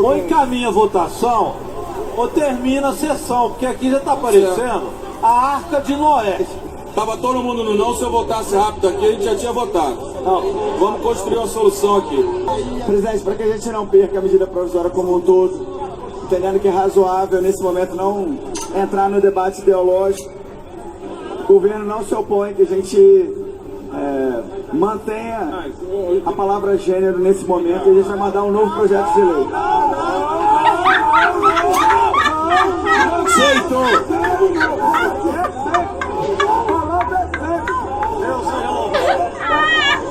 Ou encaminha a votação, ou termina a sessão, porque aqui já está aparecendo a Arca de Noé. Tava todo mundo no não, se eu votasse rápido aqui, a gente já tinha votado. Não, vamos construir uma solução aqui. Presidente, para que a gente não perca a medida provisória como um todo, entendendo que é razoável nesse momento não entrar no debate ideológico, o governo não se opõe que a gente mantenha a palavra gênero nesse momento e a gente vai mandar um novo projeto de lei. Aceito!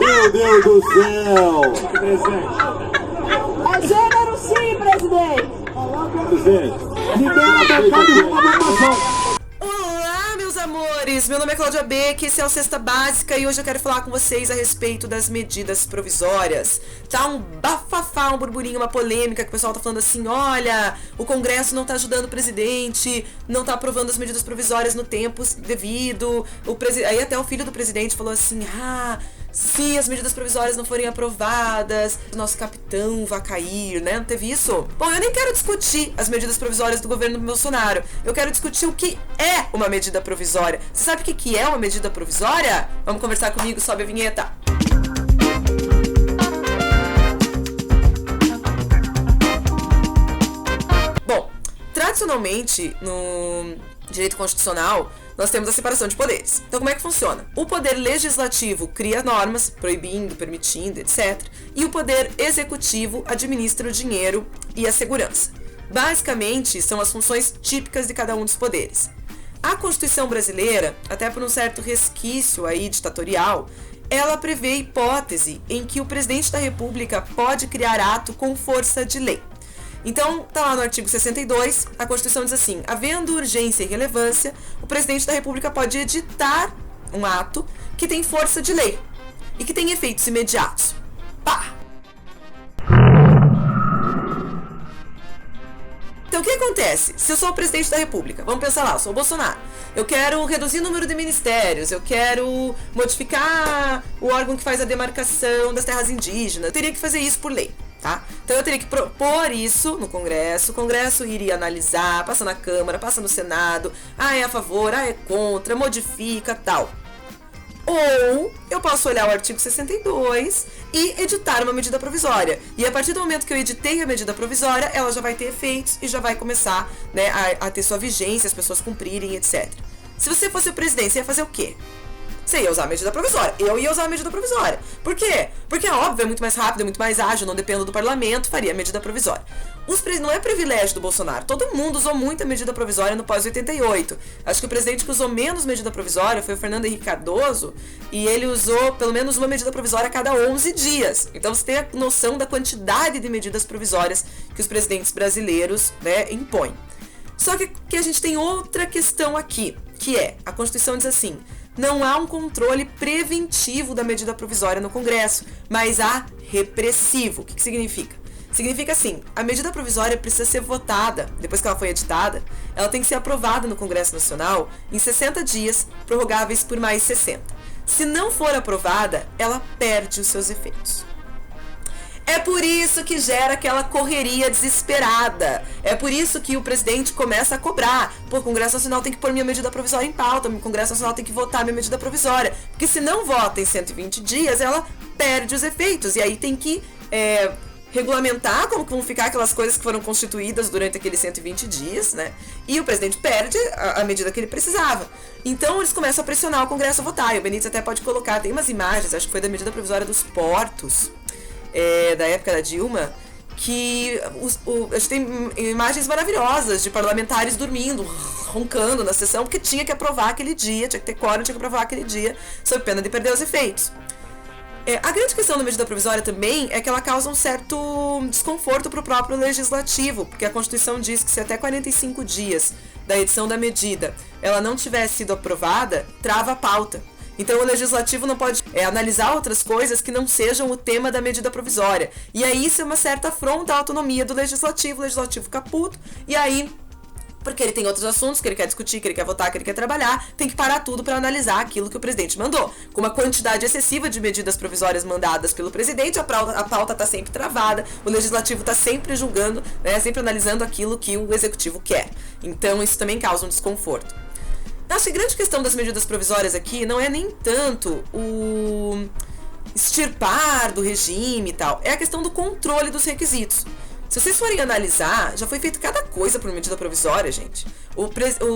Meu Deus do céu! É gênero sim, presidente! Presidente, libera a bancada e vamos à votação! Olá, meus amores! Meu nome é Cláudia Beck, esse é o Cesta Básica e hoje eu quero falar com vocês a respeito das medidas provisórias. Tá um bafafá, um burburinho, uma polêmica que o pessoal tá falando assim, olha, o Congresso não tá ajudando o presidente, não tá aprovando as medidas provisórias no tempo devido. Aí até o filho do presidente falou assim, se as medidas provisórias não forem aprovadas, o nosso capitão vai cair, né? Não teve isso? Bom, eu nem quero discutir as medidas provisórias do governo Bolsonaro. Eu quero discutir o que é uma medida provisória. Você sabe o que é uma medida provisória? Vamos conversar comigo, sobe a vinheta. Bom, tradicionalmente, no direito constitucional, nós temos a separação de poderes. Então, como é que funciona? O poder legislativo cria normas, proibindo, permitindo, etc. E o poder executivo administra o dinheiro e a segurança. Basicamente, são as funções típicas de cada um dos poderes. A Constituição brasileira, até por um certo resquício aí ditatorial, ela prevê a hipótese em que o presidente da República pode criar ato com força de lei. Então, tá lá no artigo 62, a Constituição diz assim, havendo urgência e relevância, o presidente da República pode editar um ato que tem força de lei e que tem efeitos imediatos. Pá! Então, o que acontece? Se eu sou o presidente da República, vamos pensar lá, eu sou o Bolsonaro, eu quero reduzir o número de ministérios, eu quero modificar o órgão que faz a demarcação das terras indígenas, eu teria que fazer isso por lei. Tá? Então eu teria que propor isso no Congresso, o Congresso iria analisar, passa na Câmara, passa no Senado, é a favor, é contra, modifica, tal. Ou eu posso olhar o artigo 62 e editar uma medida provisória. E a partir do momento que eu editei a medida provisória, ela já vai ter efeitos e já vai começar, né, a ter sua vigência, as pessoas cumprirem, etc. Se você fosse o presidente, você ia fazer o quê? Você ia usar a medida provisória. Eu ia usar a medida provisória. Por quê? Porque, óbvio, é muito mais rápido, é muito mais ágil, não dependo do parlamento, faria a medida provisória. Não é privilégio do Bolsonaro. Todo mundo usou muito a medida provisória no pós-88. Acho que o presidente que usou menos medida provisória foi o Fernando Henrique Cardoso, e ele usou pelo menos uma medida provisória a cada 11 dias. Então você tem a noção da quantidade de medidas provisórias que os presidentes brasileiros, né, impõem. Só que a gente tem outra questão aqui, que é, a Constituição diz assim, não há um controle preventivo da medida provisória no Congresso, mas há repressivo. O que significa? Significa assim, a medida provisória precisa ser votada, depois que ela foi editada, ela tem que ser aprovada no Congresso Nacional em 60 dias, prorrogáveis por mais 60. Se não for aprovada, ela perde os seus efeitos. É por isso que gera aquela correria desesperada. É por isso que o presidente começa a cobrar. Pô, o Congresso Nacional tem que pôr minha medida provisória em pauta, o Congresso Nacional tem que votar minha medida provisória. Porque se não vota em 120 dias, ela perde os efeitos. E aí tem que regulamentar como que vão ficar aquelas coisas que foram constituídas durante aqueles 120 dias, né? E o presidente perde a medida que ele precisava. Então eles começam a pressionar o Congresso a votar. E o Benítez até pode colocar, tem umas imagens, acho que foi da medida provisória dos portos, da época da Dilma, que a gente tem imagens maravilhosas de parlamentares dormindo, roncando na sessão, porque tinha que aprovar aquele dia, tinha que ter quórum, tinha que aprovar aquele dia, sob pena de perder os efeitos. A grande questão da medida provisória também é que ela causa um certo desconforto para o próprio legislativo, porque a Constituição diz que se até 45 dias da edição da medida ela não tiver sido aprovada, trava a pauta. Então o legislativo não pode analisar outras coisas que não sejam o tema da medida provisória. E aí isso é uma certa afronta à autonomia do legislativo, o legislativo fica puto, e aí porque ele tem outros assuntos que ele quer discutir, que ele quer votar, que ele quer trabalhar, tem que parar tudo para analisar aquilo que o presidente mandou. Com uma quantidade excessiva de medidas provisórias mandadas pelo presidente, a pauta está sempre travada, o legislativo está sempre julgando, né, sempre analisando aquilo que o executivo quer. Então isso também causa um desconforto. Acho que a grande questão das medidas provisórias aqui não é nem tanto o extirpar do regime e tal, é a questão do controle dos requisitos. Se vocês forem analisar, já foi feito cada coisa por medida provisória, gente. O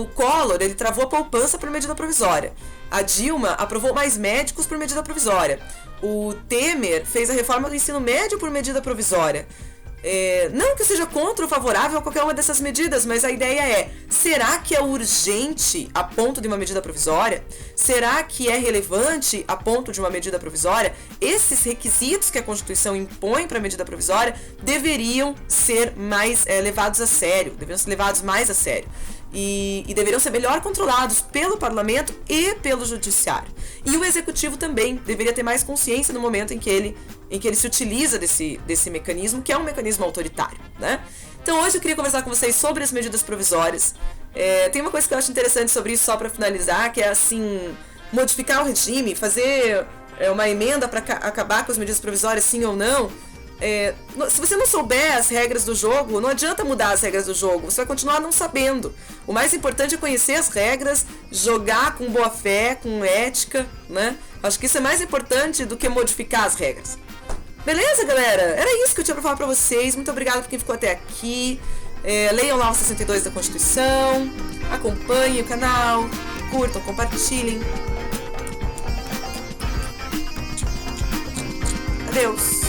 Collor, ele travou a poupança por medida provisória. A Dilma aprovou mais médicos por medida provisória. O Temer fez a reforma do ensino médio por medida provisória. Não que eu seja contra ou favorável a qualquer uma dessas medidas, mas a ideia é, será que é urgente a ponto de uma medida provisória? Será que é relevante a ponto de uma medida provisória? Esses requisitos que a Constituição impõe para a medida provisória deveriam ser mais levados a sério, deveriam ser levados mais a sério. E deveriam ser melhor controlados pelo parlamento e pelo judiciário. E o executivo também deveria ter mais consciência no momento em que ele se utiliza desse mecanismo, que é um mecanismo autoritário, né? Então hoje eu queria conversar com vocês sobre as medidas provisórias. Tem uma coisa que eu acho interessante sobre isso, só para finalizar, que é assim, modificar o regime, fazer uma emenda para acabar com as medidas provisórias, sim ou não. Se você não souber as regras do jogo, não adianta mudar as regras do jogo, você vai continuar não sabendo. O mais importante é conhecer as regras, jogar com boa fé, com ética, né? Acho que isso é mais importante do que modificar as regras. Beleza, galera? Era isso que eu tinha pra falar pra vocês. Muito obrigada por quem ficou até aqui. Leiam lá o 62 da Constituição, acompanhem o canal, curtam, compartilhem. Adeus!